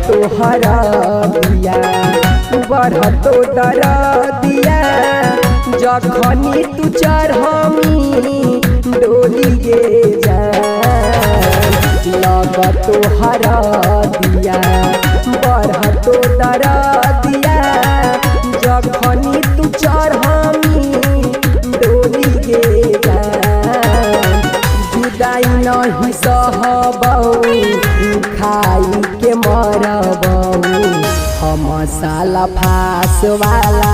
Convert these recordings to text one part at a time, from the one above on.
तोहरा दिया बढ़तो दरा दिया जखनी तू चढ़मी डोली गे जा लग तोहरा दिया बढ़तो दरा दिया जखनी तू चढ़मी डोली गे जा जुदाई नहीं सहबऊ खाई के मरबऊ हम साला फांस वाला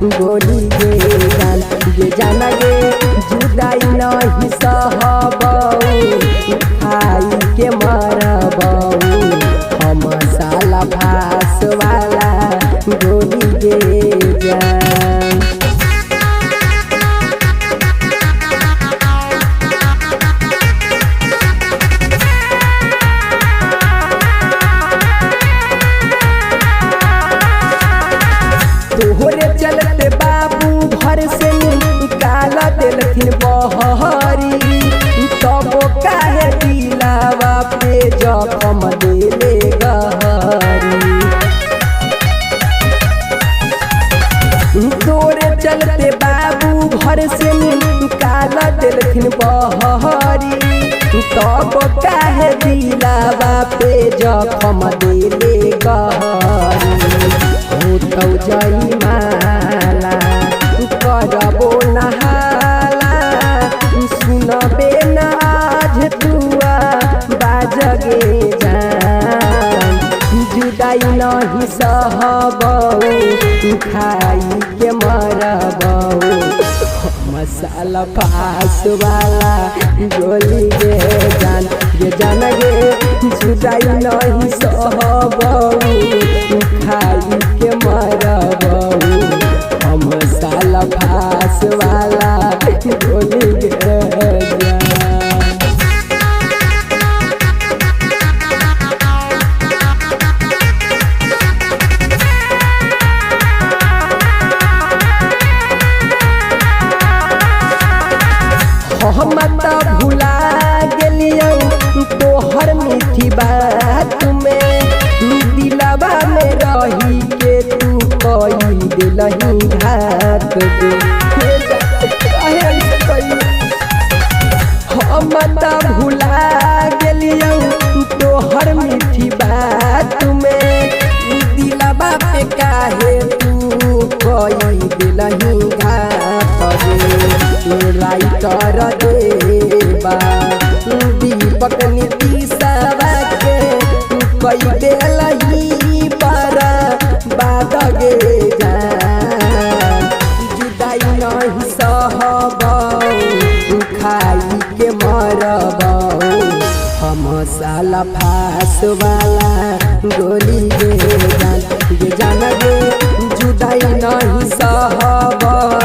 गोली गे जाना गे जुदाई नहीं सहबऊ खाई के मरबऊ हम साला फांस वाला गोली गे जान। तोहरे चलते बाबू घर से निकाल दिलथिन बहरी तब काहे दिलावा पे जखम देले गहरी तोरे चलते बाबू घर से निकाल दिलथिन बहरी तब काहे दिलावा पे जखम देले गहरी तो जई माला करबो नहाला सुनबे न आज तुआ बाजगे जान जुदाई नहीं सहबऊ खाई के मरबऊ मसाला फांस वाला गोली गे जान गे जुदाई नहीं सहबऊ खाई के मरबऊ हम साला फांस वाला गोली गे जान। हम त भुला गेलियौ तोहर मीठी बात में दिलवा में रही के तू कई दिलही घात दे हम त भुला गेलियौ तोहर मीठी बात में दिलवा पे काहे तू कई दिलही घात दे राइटर देवा दीपक नीतीशवा के कई देलही पर बात गे जान जुदाई नहीं सहबऊ खाई के मरबऊ हम साला फांस वाला गोली गे जान गे जुदाई नहीं सहबऊ